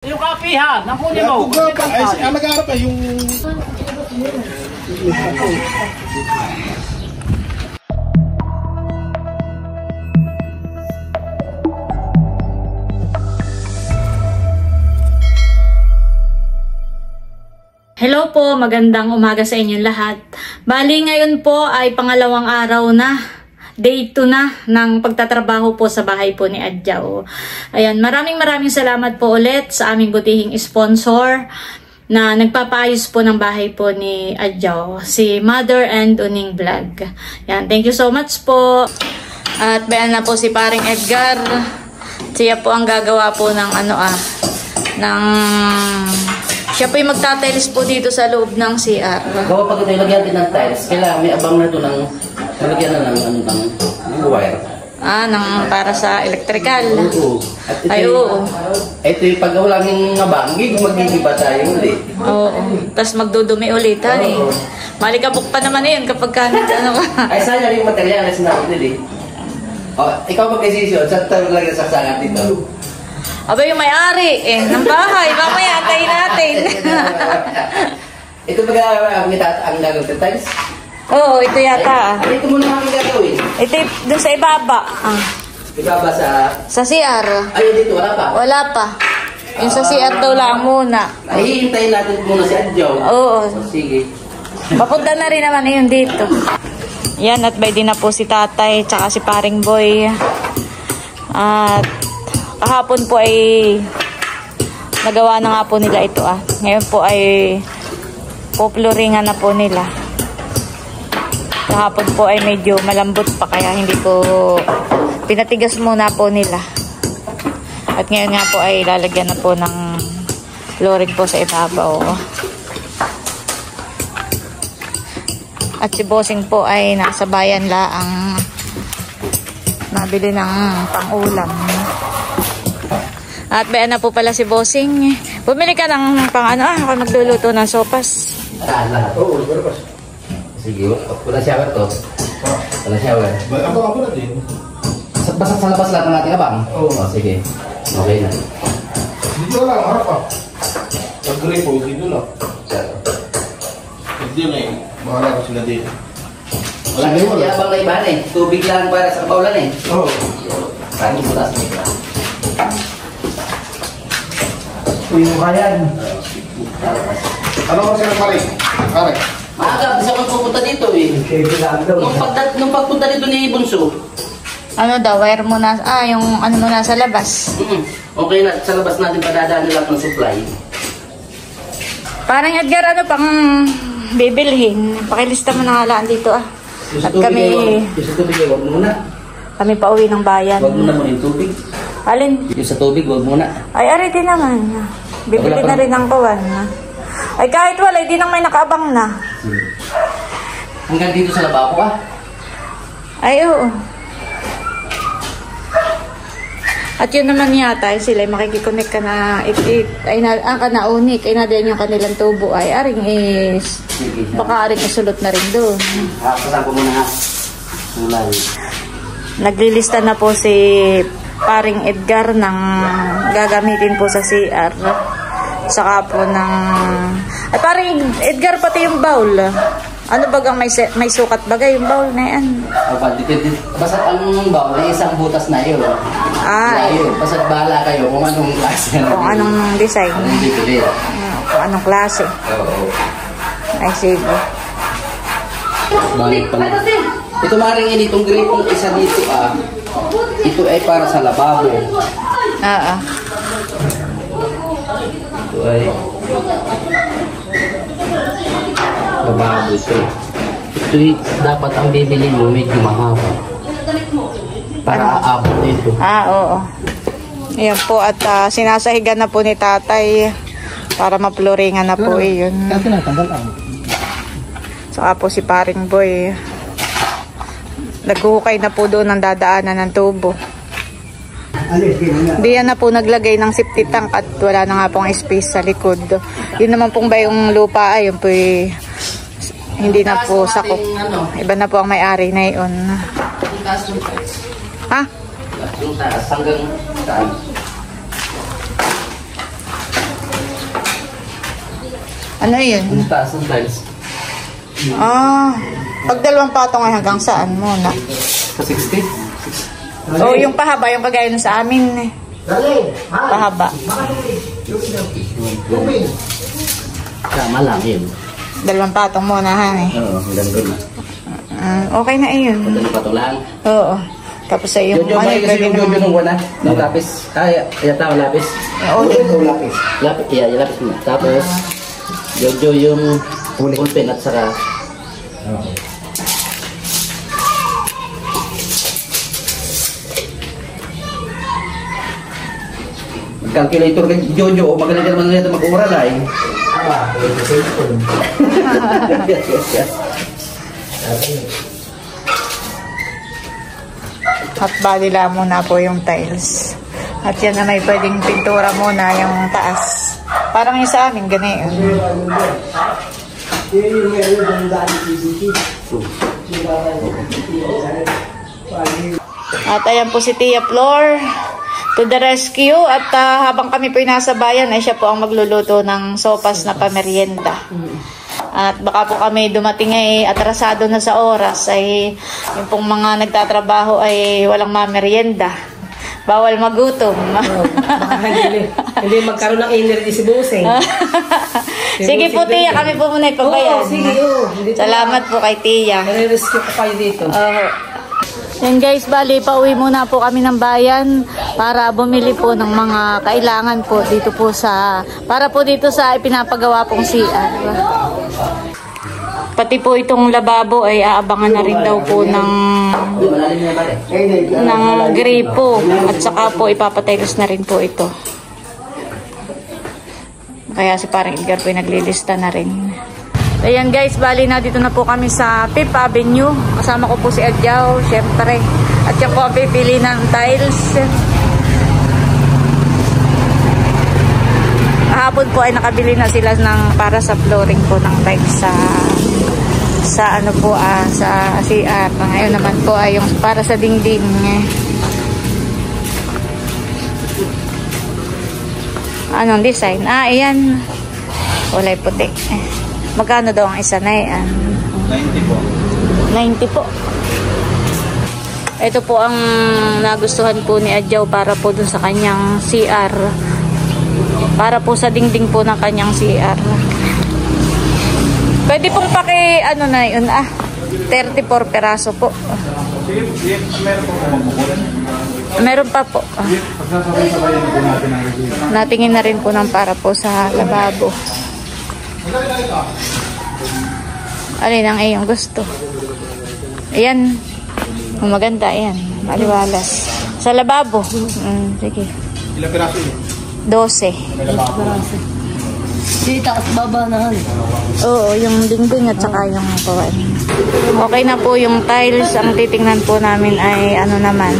Yung kapihan, nakunin mo. Ang nag-aarap ay yung... Hello po, magandang umaga sa inyong lahat. Bali ngayon po ay pangalawang araw na, day 2 na ng pagtatrabaho po sa bahay po ni Adjaw. Ayan, maraming salamat po ulit sa aming butihing sponsor na nagpapaayos po ng bahay po ni Adjaw, si Mother and Uning Vlog. Ayan, thank you so much po. At bayan na po si paring Edgar. Siya po ang gagawa po ng siya po yung magtatiles po dito sa loob ng CR. Kung pag ito ilagyan din ng tiles, kailangan may abang na ito ng malagyan na ng wire. Para sa electrical. Oo. Oo. Ito yung pag wala ng abang, magigiba tayo ulit. Oo. Tapos magdudumi ulit, eh. Malikabok pa naman yun kapag Ay, sayang yung materialis na ulit, ikaw mag-desisyon, saan tayo lagyan sa saksakan dito? Aba yung may-ari ng bahay. Mamaya antayin natin. Ito ba ang gagawin sa tiles? Oo, ito yata. Ito muna ang gagawin. Ito dun sa ibaba. Ibaba sa CR. Ayun dito, wala pa? Wala pa. Yung sa CR daw lang muna. Ay, hihintayin natin muna si Adjaw. Oo. Sige. Papunta na rin naman yun dito. Yan, at by din na po si tatay tsaka si paring boy. At kahapon po ay nagawa na nga po nila ito. Ngayon po ay popluringan na po nila. Kahapon po ay medyo malambot pa kaya hindi po pinatigas muna po nila. At ngayon nga po ay lalagyan na po ng flooring po sa ibabaw. At si Bossing po ay nasa bayan laang nabili ng pang-ulam. At bayan na po pala si Bossing. Bumili ka ng ako magluluto ng sopas. Lahat. Oo, lahat. Sige, wala shower to. Wala shower. Abang na din. Basta sa labas lahat ng ating abang? Oo. Sige. Okay na. Dito lang, harap pa. Pag-gripo, dito lang. Dito na eh. Mahala ko sila dito. Wala kayo, abang na iba na eh. Tubig lang para sa paulan eh. Oo. Kain butas mo ito. Uy, mukha yan. Ano kasi nagparik? Karek? Maaga, bisa kong pupunta dito eh. Nung pagpunta dito ni Bunso. Wire mo na, yung mo na sa labas. Okay na, sa labas natin padadaan nila ng supply. Parang Edgar, pang bibilhin? Pakilista mo na halaan dito At kami... Yung sa tubig, huwag muna. Kami pa uwi ng bayan. Huwag muna yung tubig. Alin? Yung sa tubig, huwag muna. Ay, ari din naman. Bibili na rin ng kawan. Ay, kahit wala, di nang may nakaabang na. Hanggang dito sa lababo Ay, oo. At yun naman yata, sila makikikonek ka na kanaunik, ay nadiyan yung kanilang tubo ay aring is, baka aring isulot na rin doon. Pasan ko muna Sulay. Naglilista na po si paring Edgar ng gagamitin po sa CR. Saka po ng... Ay paring Edgar pati yung bowl. Ano bagang may sukat bagay yung bowl na yan? Basta ang bowl ay isang butas na yun. Basta bahala kayo kung anong klase. Kung anong design. Kung anong klase. Oo. Ay sige. Balik pala. Ito maring itong gripong isa dito ito ay para sa lababo. Ito ay lababo ito. Ito ay dapat ang bibili mo medyo mahaba. Para aabot dito. Oo. Ayan po at sinasahigan na po ni tatay para mapluringan na po yun. Saka po si paring boy. Naghuhukay na po doon ang dadaanan ng tubo. Diyan na po naglagay ng safety tank at wala na nga pong space sa likod. Yun naman pong ba yung lupa yun po hindi na po sakop. Iba na po ang may-ari na yun. Yung taas hanggang saan? Ano yun? Yung taas ng tiles. Pag 2 patong ay hanggang saan muna? Sa 60? O yung pahaba, yung kagaya nun sa amin. Pahaba. Tama lang yun. 2 patong muna, ha? Oo, hanggang doon na. Okay na yun. Patuloy pa to lang. Oo. Tapos sa yung Jojo, may kasi yung Jojo nung wala. Nung lapis. Iya tao, lapis. Lapis. Lapis, yung lapis mo. Tapos, Jojo yung pulpen at saka calculator ka Jojo, magaling ka naman nito mag-oral ay. Hot body lang muna po yung tiles. At yan na may pwedeng pintura muna yung taas. Parang yung sa amin, ganyan. At ayan po si Tia Flor to the rescue. At habang kami po nasa bayan, ay siya po ang magluluto ng sopas na pamerienda. At baka po kami dumating ay atrasado na sa oras, ay yung pong mga nagtatrabaho ay walang mamerienda. Bawal magutom. Hindi magkaroon ng energy si Buseng. Sige po, Tia, kami po muna ipabayan. Salamat po kay Tia. Nare-rescue ko kayo dito. Yan guys, bali pauwi muna po kami ng bayan para bumili po ng mga kailangan po dito po sa, para po dito sa ipinapagawa pong CR. Pati po itong lababo ay aabangan na rin daw po ng gripo at saka po ipapatiles na rin po ito. Kaya si parang Edgar po ay naglilista na rin. Ayan guys, bali na dito na po kami sa 5th Avenue. Kasama ko po si Adjaw, syempre. At yan po ang pipili ng tiles. Hapon po ay nakabili na sila ng para sa flooring po ng tiles sa ano po sa CR. Ngayon naman po ay yung para sa dingding. Anong design? Ayan. Kulay puti. Magkano daw ang isa na yan? 90 po. 90 po. Ito po ang nagustuhan po ni Adjaw para po dun sa kanyang CR. Para po sa dingding po ng kanyang CR. Pwede pong ano na yun 34 peraso po. Meron po magbukulan. Meron pa po. Pagsasabay-sabayan po natin ang review. Natingin na rin po ng para po sa lababo. Alin ang iyong gusto? Ayan. Maganda, ayan. Maliwalas. Sa lababo. Sige. Ilang piraso yun? 12. May lababo. Dito at baba na. Oo, yung dingding at saka yung kawan. Okay na po yung tiles. Ang titingnan po namin ay ano naman,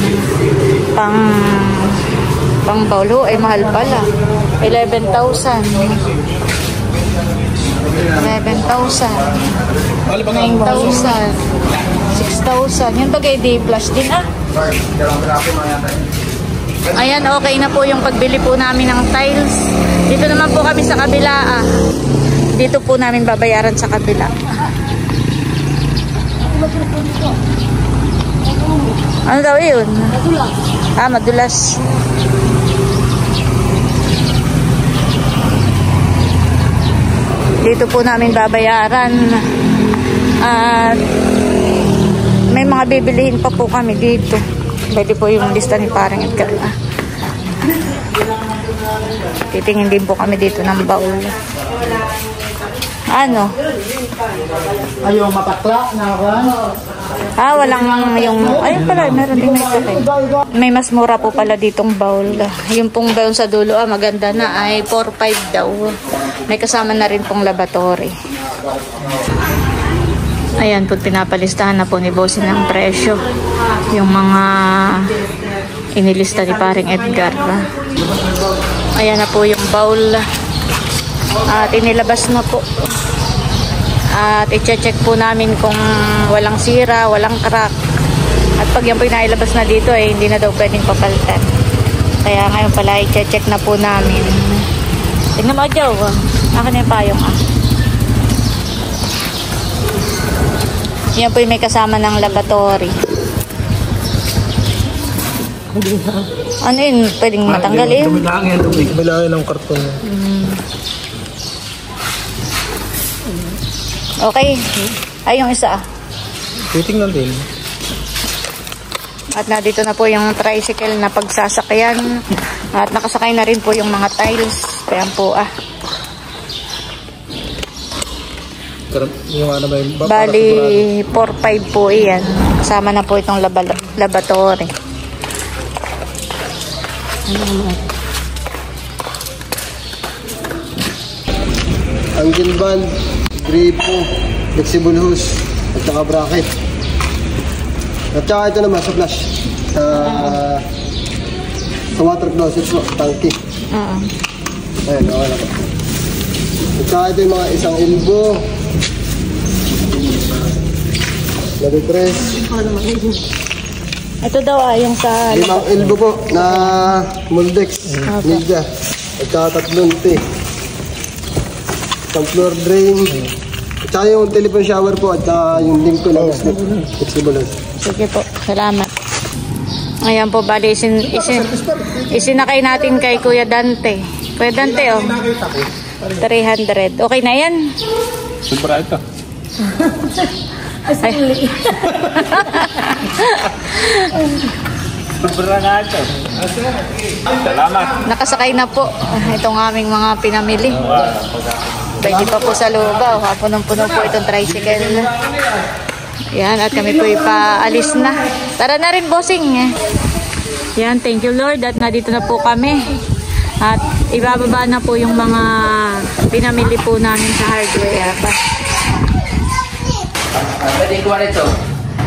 pang baulo ay mahal pala. 11,000. 11,000. 9,000. 6,000. Yung bagay di plus din Ayan, okay na po yung pagbili po namin ng tiles. Dito naman po kami sa kabila Dito po namin babayaran sa kabila. Ano daw yun? Madulas. Madulas. Dito po namin babayaran. At may mga bibilihin pa po kami dito. Pwede po yung lista ni parang Edgar. Titingin din po kami dito ng baul. Ano? Ayaw mapakla na ako. Walang yung... Ayun pala, meron din may sakit. May mas mura po pala ditong bowl. Yung pong bowl sa dulo, maganda na ay 4-5 daw. May kasama na rin pong laboratory. Ayan po, pinapalistahan na po ni Bossy ng presyo. Yung mga inilista ni paring Edgar. Ayan na po yung bowl. At inilabas na po. At i-check po namin kung walang sira, walang crack. At pag yan po inailabas na dito, hindi na daw pwedeng papalitan. Kaya ngayon pala i-check na po namin. Tignan mo, Adjaw. Akin na yung payong Yan po yung may kasama ng lavatory. Ano yun? Pwedeng matanggalin? Kabilangin ng karton. Okay. Ay, yung isa. Titingnan din. At nandito na po yung tricycle na pagsasakyan. At nakasakay na rin po yung mga tiles. Kaya po Yung ano ba yun? Bali, 4-5 po iyan. Kasama na po itong lavatory. Angle band, gripo, flexible hose, at saka bracket. At saka ito naman sa flash. Sa water closet po, tangke. Ayan, okay na po. At saka ito yung mga isang elbow. Level 3. Ito daw yung sa... 5 elbow po na Moldex, media. At saka 3 T. Isang floor drain. At saka yung telephone shower po at saka yung link ko na flexible hose. Sige po, salamat. Ayan po, bali, isinakay natin kay Kuya Dante. Kuya Dante, 300. Okay na yan? Sobra ito. Ay. Sobra nga ito. Salamat. Nakasakay na po itong aming mga pinamili. Pwede pa po sa loob. Punong-puno po itong tricycle. Yan, at kami po ipaalis na. Tara na rin, bossing. Yan, thank you Lord. At nandito na po kami. At ibababa na po yung mga pinamili po namin sa hardware. Pwede kuha nito.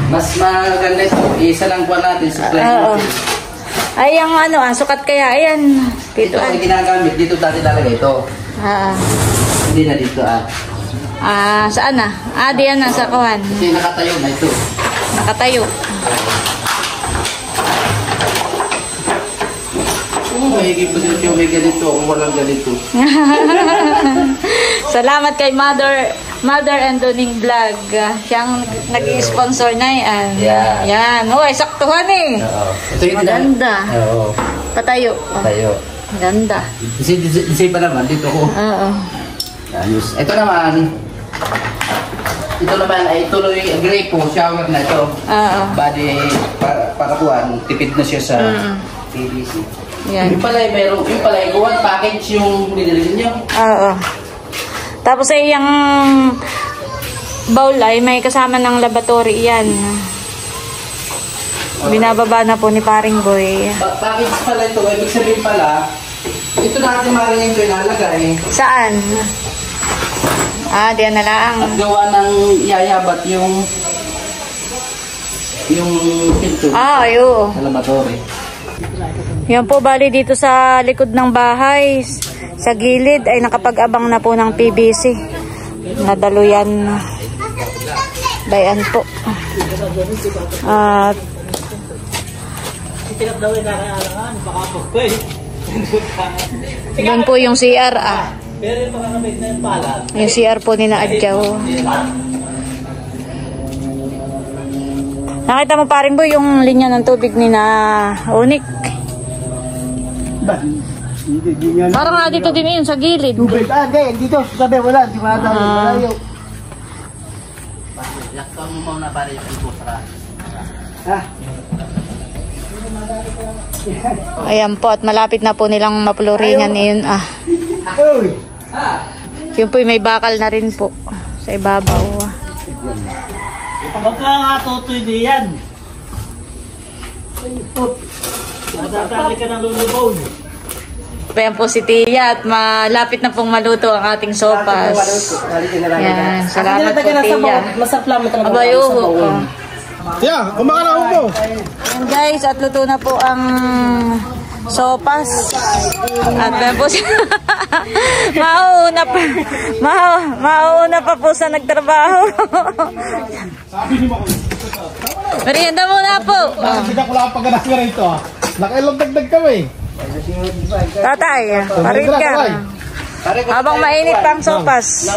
Mas maganda ito. Isa lang kuha natin. Supply natin. Ay, ang sukat kaya. Ayan. Ito ang ginagamit. Dito dati talaga ito. Hindi na dito saan na? Diyan na sa kuhan. Kasi nakatayo na ito. Nakatayo. Mahigit po sila yung may ganito. Kung walang ganito. Salamat kay Mother and Doning Vlog. Siyang nag-i-sponsor na yan. Yeah. Yan. Saktuhan eh. Ito yung maganda. Oo. Patayo. Patayo. Ganda. Isip pa naman. Dito ko. Oo. Ayos. Ito naman ay tuloy gripo, shower na ito. Bali, para kuhan, tipid na siya sa PVC. Yan. Yung pala ay kuhan, package yung binili niyo. Oo. Tapos ay yung bowl ay may kasama ng lavatory yan. Binababa na po ni Paring Boy. Package pala ito, ibig sabihin pala, ito natin maring ito ilalagay. Saan? Diyan na lang. At gawa ng yayabat yung pinto. Oo. Sa lavatory. Yan po, bali dito sa likod ng bahay, sa gilid ay nakapag-abang na po ng PVC. Nadaluyan. Bayan po. At doon po yung CR yung CR po ni na Adjaw. Nakita mo Paring Boy yung linya ng tubig ni na Unik. Parang nga dito din yun sa gilid. Tubig, dito, sabi, wala, di ba malayo. Lakpan mo muna para yung pinto sa Ayan po, at malapit na po nilang mapluringan yun. Yun po may bakal na rin po sa ibabaw. Huwag ka nga tutoy diyan. Matatali ka ng lulubog. Ayan po si Tia at malapit na pong maluto ang ating sopas. Yan, salamat po Tia. Masarap lang talaga. Abayuho. Yeah, kumakain mo. Ayan guys, at luto na po ang sopas. At ayan po mauuna pa po sa nagtrabaho. Merienda muna po. Hindi ko lang pagkakas ka rito. Nakailang dagdag kami. Tatay, parin ka. Habang mainit pa ang sopas.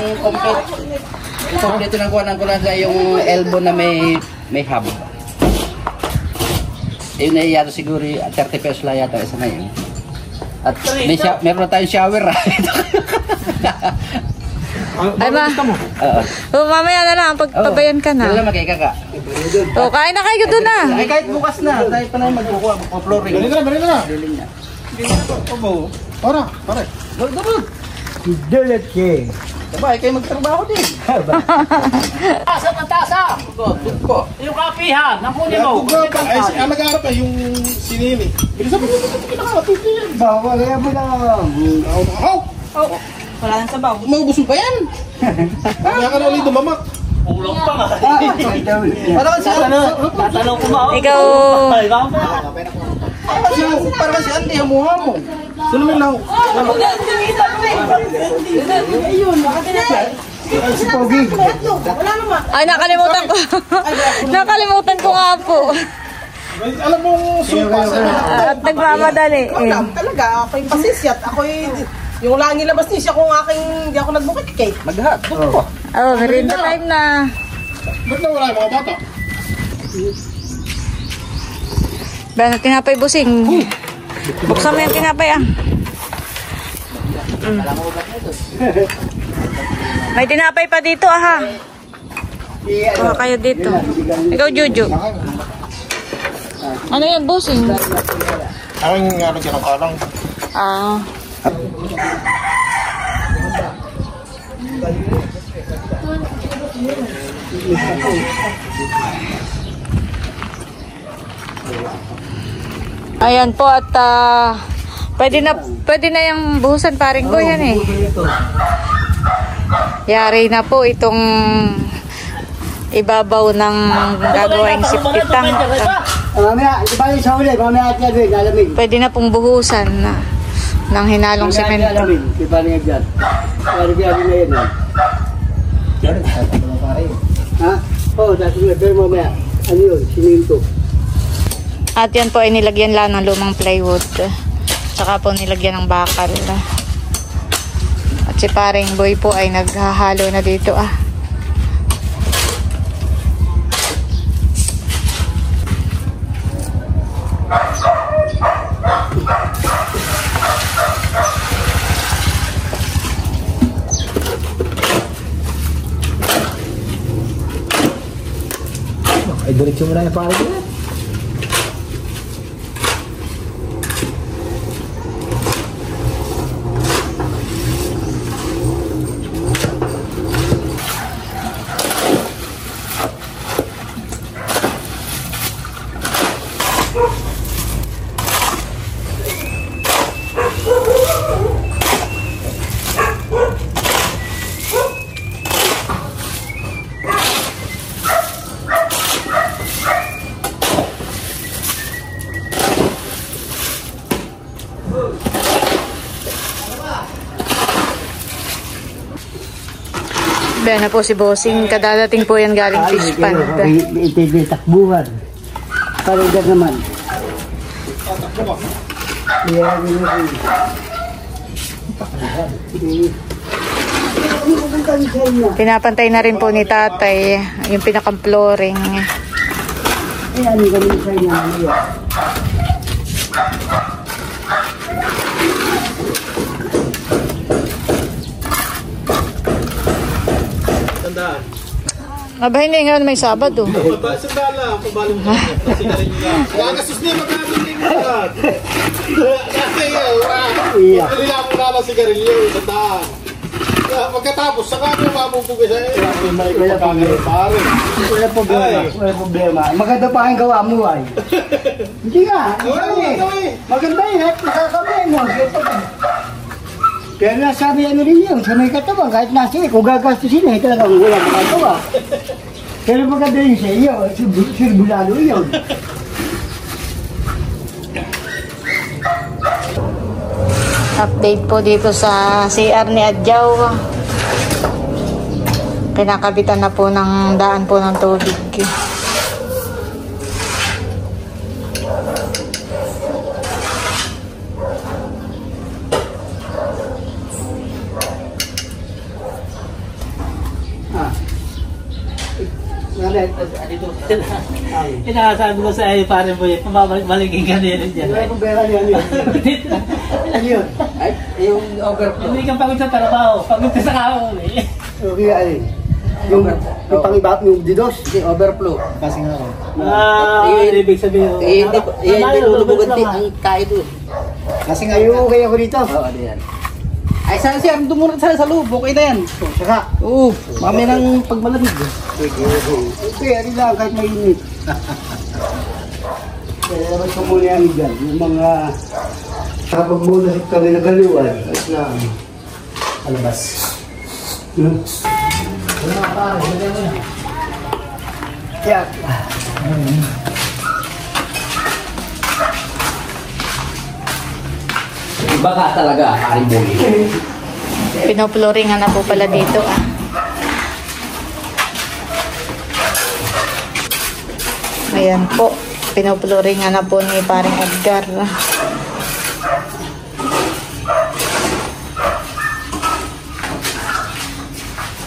Dito nang kuha ko lang sa yung elbow na may hub. Yun na yata siguro 30 pesos lang yata isa na yun. At meron na tayong shower. Ay ma. Oo. Mamaya na lang, pagpabayan ka na. Wala magkikaka. Kain na kayo doon na. Ay kahit bukas na, tayo pa na magkukuha, flooring. Balik na, balik na. Liling niya. Para, pare. Dulat siya. Sabay, kayo magtrabaho din. Tasa ng tasa! Ko. Yung kapihan, nakunin mo. Ay, ang nag-aarap eh, yung sinini. Bilisan mo, pinakapit yan. Bawal kaya mo lang. Wala nang sabaw. Maubos mo pa yan. Kaya ka na ulit dumamak. Ulang pa nga. Para kasi Tatanong ko ba? Ikaw, Ay, baka pa. para kasi Andy, hamu-hamu. Sino may lau? Si Pogi. ay nakalimutan ko. Nakalimutan ko nga po. Alam mong supas. At nagmamadali. Talaga, ako'y pasisyat. Ako'y, yung lang nilabas niya kung aking, hindi ako nagbukit cake. Maghat. Ko. Oh, merinda time na. Ba't nawala yung mga bata? Bano, tinapay busing. Buksan mo yung tinapay ah. May tinapay pa dito ah ha. Baka kayo dito. Ikaw Juju. Ano yan busing? Ang ano siya ng kalang. Ah. Ayan po at pwede na yung buhusan paring ko yan eh. Yari na po itong ibabaw ng gagawing sipitang. Mamaya, di ba yung sa uli? Mamaya at yan, alamig. Pwede na pong buhusan na ng hinalong semento. Alamig, di ba niya dyan? Pwede na yun. Ha? Oo, dati nga, pero mamaya. Ano yun? Siminto. At yan po ay nilagyan lang ng lumang plywood. Tsaka po nilagyan ng bakal. At si paring boy po ay naghahalo na dito ah. Ay, diretso mo na yung parang yun. Bayan na po si Bossing. Kadadating po yan galing fish pond. Ito yung takbuhan. Parang dyan naman. Pinapantay na rin po ni tatay yung pinakang flooring. Ayan, yung ganun sa inyo. Aba, hindi ngayon may Sabado. Sandala, pabaling mo. Kagasus niya, magkakasin mo lahat. Kasi yun, kalila mo na lang sigarilyo, sandaan. Pagkatapos, saka mo mabubugay sa Wala problema. Wala problema. Maganda pa ang gawa mo ay. Hindi nga. Maganda yun. Nakakabay mo. Kaya nasabi ano rin yun, sa may katawan, kahit nasa kung gagastusin eh, talagang walang makagawa. Pero maganda yun sa iyo, sirbulalo yun. Update po dito sa CR ni Adjaw. Kinakabitan na po ng daan po ng tubig. ulit. Inasabi ko sa iyo, pare mo yun, pabalik-balikin ka din dyan. Wala pong pera niyan yun. Ano yun? Ay, yung overflow. Hindi ka pagod sa trabaho, pagod ka sa kaho eh. Okay, ay. Yung pang-iba, yung didos. Hindi, overflow. Kasi nga ako. Yun ibig sabihin. Hindi lulubugan din ang kain doon. Kasi nga yung okay ako dito. Oo, ano yan. Ay, sana siya, dumunod sana sa loob, okay na yan. Saka, Oo, mamaya ng pagmalamig. okay, ano lang, kahit mainit. Kaya naman ko muna yan dyan. Yung mga kapag muna kami nagaliwan, at na alabas. Yan. Iba ka talaga, paring boy. Pinoploringan na po pala dito ah. Ayan po. Pinoploringan na po ni paring Edgar.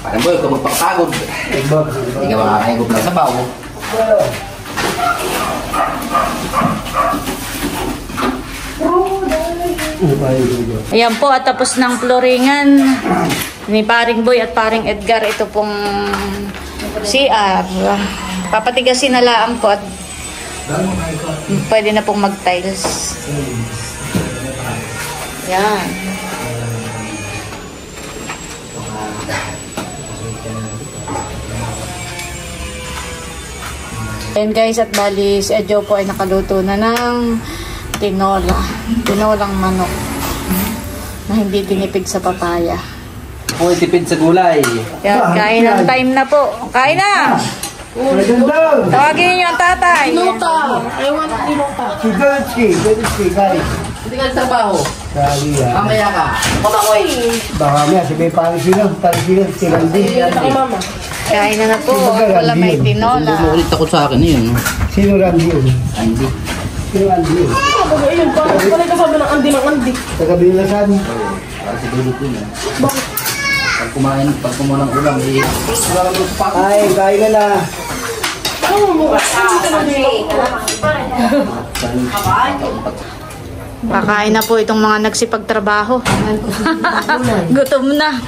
Paring boy, kung magpapagod. Hindi ka makakahigop ng sabaw. Ayan po at tapos ng floringan ni paring Boy at paring Edgar. Ito pong CR. Papatigasin na lang po at pwede na pong mag-tiles. Yan. Ayan guys, at bali si Edjo po ay nakaluto na ng tinolang manok na hindi tinipid sa papaya. Uy, tipid sa gulay. Yan, kain ng time na po. Kain na! Tawagin niyo ang tatay. Si Dolski, kaya. Hindi ka nagtrabaho. Kali yan. Mamaya ka. Kumakoy. Baka niya, si may parisino, si Randy. Kain na po. Wala may tinola. Umulit ako sa akin yun. Sino Randy yun? Hindi. Sino Randy yun? Ayun, parang kasabi ng andi ng andi. Tagabilasan. Para si Dudut yun. Pag kumain ng ulam, eh. Ay, kain ka na. Kakain na po itong mga nagsipagtrabaho. Gutom na.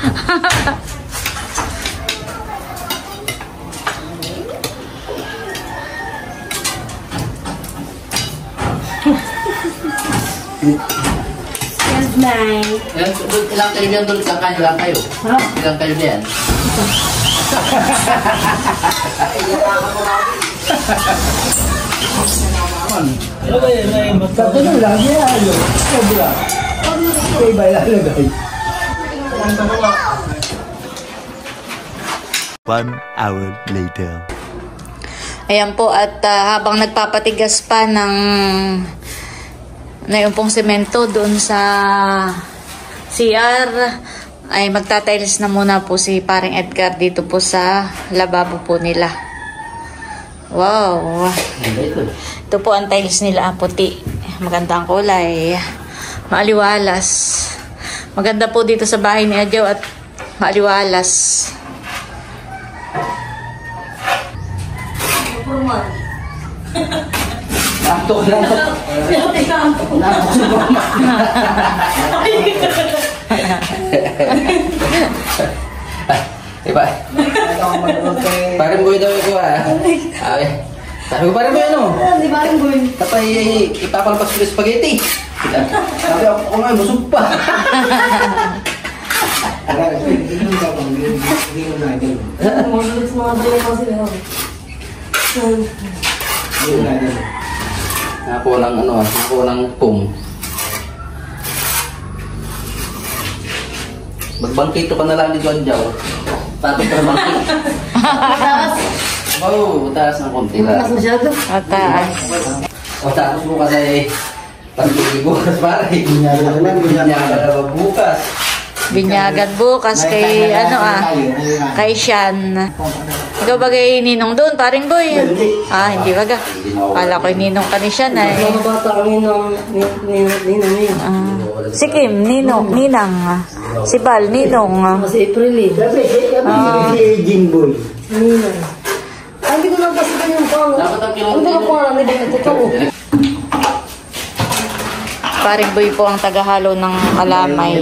Ilang kayo yan, Dudut? Ilang kayo? Ilang kayo yan? Ano ba yun? Ano lang, yan. Sobra. Okay ba ilalagay? 1 hour later. Ayan po at habang nagpapatigas pa ng yung pong semento doon sa CR ay magtatiles na muna po si paring Edgar dito po sa lababo po nila. Wow! Ito po ang tiles nila, puti. Maganda ang kulay. Maaliwalas. Maganda po dito sa bahay ni Adjaw at maaliwalas. Nakto ko lang. Diba? Parang boy daw ito ah. Sabi ko parang boy ano? Di ba rin boy? Tapay ipapalpas ko yung spaghetti. Sabi ako nga, busog pa. Nakuha ng ano ah, nakuha ng pum. Magbangkito ka na lang dito ang jaw. Tapos ka bangkit. Oh, taas ng konti lang. Mataas. O tapos bukas ay pag-ibig bukas pare. Binyagan na bukas. Binyagan bukas kay kay Sian. Ikaw ba kay Ninong doon, paring Boy? Ah, hindi baga. Kala ko Ninong ka ni Sian ay. Mga bata kami ng Ninong. Si Kim, Ninang. Si Bal, Ninong. Kasi April eh. Si Jingboy. Ninong. Hindi ko Dapat ang kilong Paring Boy po ang taghahalo ng kalamay.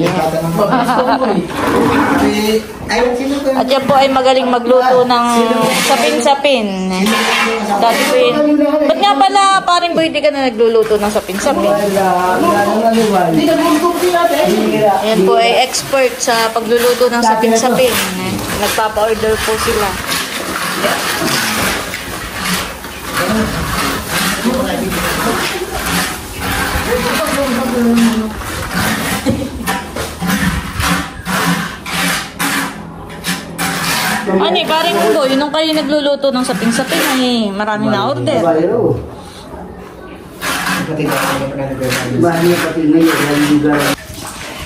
At yan po ay magaling magluto ng sapin-sapin. Dati po yun. Ba't nga pala, Paring Boy, di ka na nagluluto ng sapin-sapin? Yan po ay expert sa pagluluto ng sapin-sapin. Nagpapa-order po sila. Ano Paring Boy, nung kayo nagluluto ng sapin-sapin ay maraming na-order.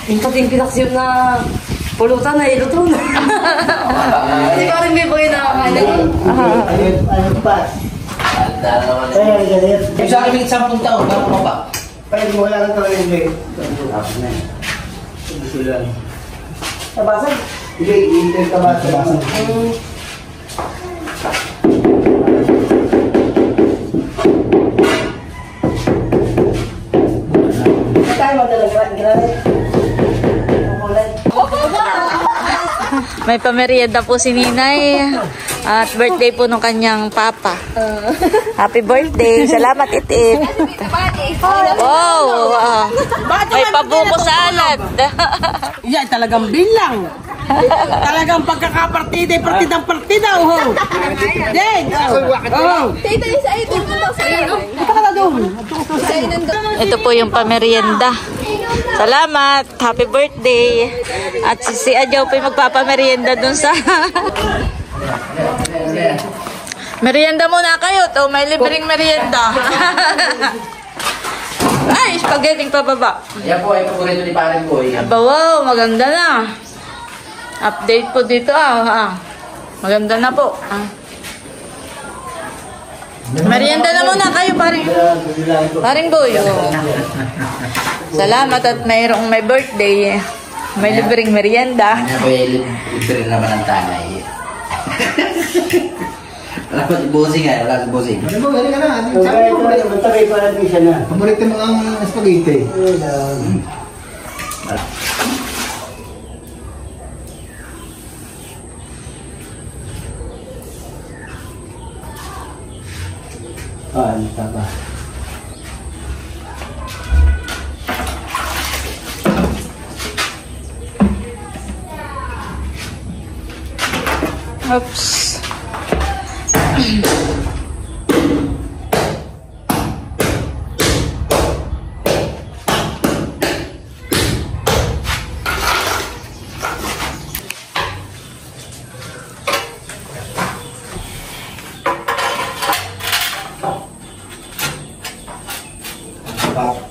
Yung pating pinaksyon na pulutan na iluto na. Hindi Paring Boy nakakain. Ayun pa. Yung sa akin, 10 taon, gano'n mo ba? Pwede mo lang ito rin. Tapos na eh. Tabasan? Hindi, hindi tabasan. Tayo madalang granit. May pamerienda po si Ninay. At birthday po nung kanyang papa. Happy birthday. Salamat, Itit. Wow. May pabuko salad. Yan, talagang bilang. Talagang pagkakapartida, partidang-partida, oh. Deng! Oh. Ito po yung pamerienda. Salamat. Happy birthday. At si Adjaw po yung magpapamerienda dun sa... Merienda muna kayo. To, may libreng merienda. Ay, spaghetti pababa. Yan po ay paborito ni Paring Boy. Aba, wow, maganda na. Update po dito Maganda na po. Merienda na muna kayo, Paring Boy. Salamat at mayroong may birthday. May libreng merienda. Yan po ay libre naman ang tanay. Wala ko busing wala ko busing. Ano mo, galing ka na. Matagay pa natin siya na. Paborito mo ang spaghetti. Ano taba? Oops.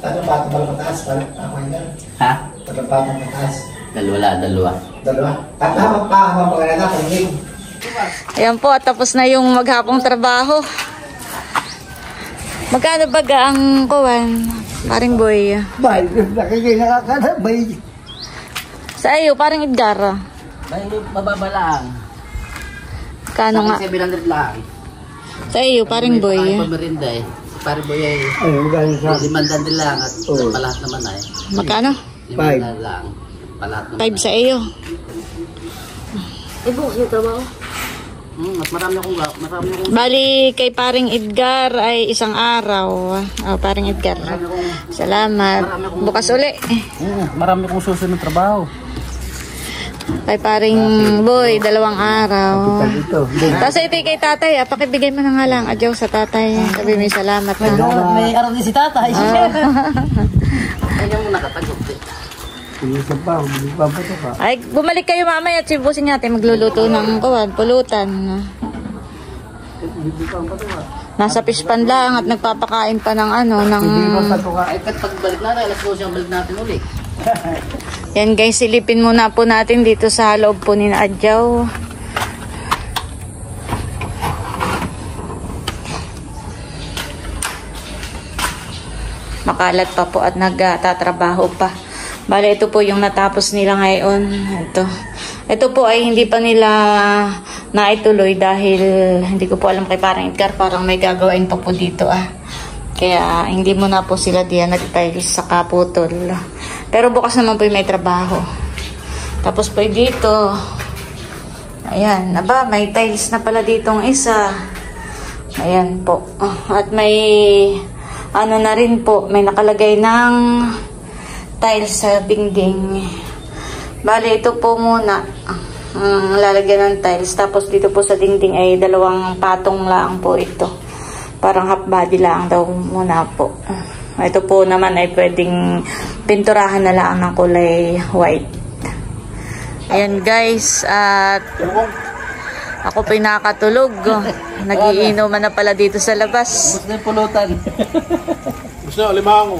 Tatang pato ba mataas? Ako yan. Ha? Tatang pato mataas. Dalawa. Tatang pa pagkakala ko hindi. Ayan po, at tapos na yung maghapong trabaho. Magkano ba ang kuwan, Paring Boy? Bay, nakakadabay. Sa iyo, Paring Edgar. May mababa lang. Kano nga? 700 lang. Sa iyo, Paring Boy. Ay, pamerinda eh. Paring Boy ay Ayun, galing sa 500 lang at palahat naman ay. Magkano? 500 lang. Palahat naman. 5 sa iyo. Ibukas yung trabaho. At marami akong Bali, kay Paring Edgar ay isang araw. Oh, Paring Edgar. Salamat. Bukas uli. marami akong susunod trabaho. Kay Paring Boy, 2 araw. ito. Tapos ito kay tatay, pakibigay mo na nga lang. Adyaw sa tatay. Sabi may salamat na. May araw din si tatay. Kanya mo nakatagot eh. Isa pa, hindi pa ba ito ka? Ay, bumalik kayo mamaya at si Busing natin magluluto ng kuwan, pulutan. Nasa pispan lang at nagpapakain pa ng ng... Ay, pagbalik natin, alas 12 ang balik natin uli. Yan guys, silipin muna po natin dito sa loob po ni Adjaw. Makalat pa po at nagtatrabaho pa. Bale, ito po yung natapos nila ngayon. Ito po ay hindi pa nila na ituloy dahil hindi ko po alam kay parang Edgar, parang may gagawin pa po dito Kaya hindi mo na po sila diyan nag-tiles sa kaputol. Pero bukas naman po may trabaho. Tapos po dito, ayan, aba, may tiles na pala ditong isa. Ayan po. At may ano na rin po, may nakalagay ng tiles sa dingding. Bale, ito po muna lalagyan ng tiles. Tapos dito po sa dingding ay 2 patong lang po ito. Parang half body lang daw muna po. Ito po naman ay pwedeng pinturahan na lang ng kulay white. Ayan guys, at ako po nakakatulog. Nagiinuman na pala dito sa labas. Gusto yung pulutan. Gusto na, limango.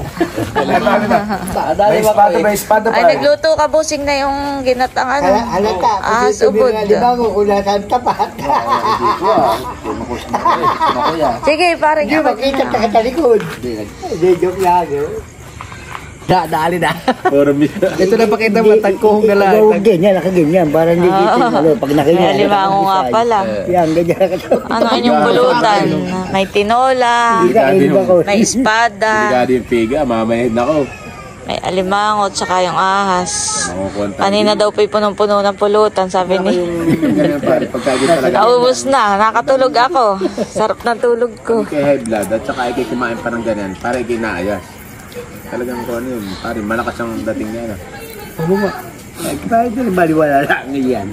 May espada pa. Ay, nagluto ka, busing na yung ginatang Halata. subod. Limango, ulasan tapat. Sige, parang Hindi makita ka katalikod. Hindi, joke lang. Dali na. Ito na pakita mo, tagkuhong na lang. Ganyan, nakaganyan. Parang hindi kita. Pag nakilala. Limango nga pala. Yan, ganyan. Ano inyong pulutan? May tinola, may espada, yung piga, mamahin ako. may alimango, tsaka yung ahas. Kanina daw po'y punong-puno ng pulutan, sabi ni. Naubos na, nakatulog ako. Sarap ng tulog ko. Kay high blood at saka ikay kumain parang ganyan para ikay naayas. Talagang kung ano yun, pare, malakas ang dating niya. Oo nga. Kahit na baliwala lang yan.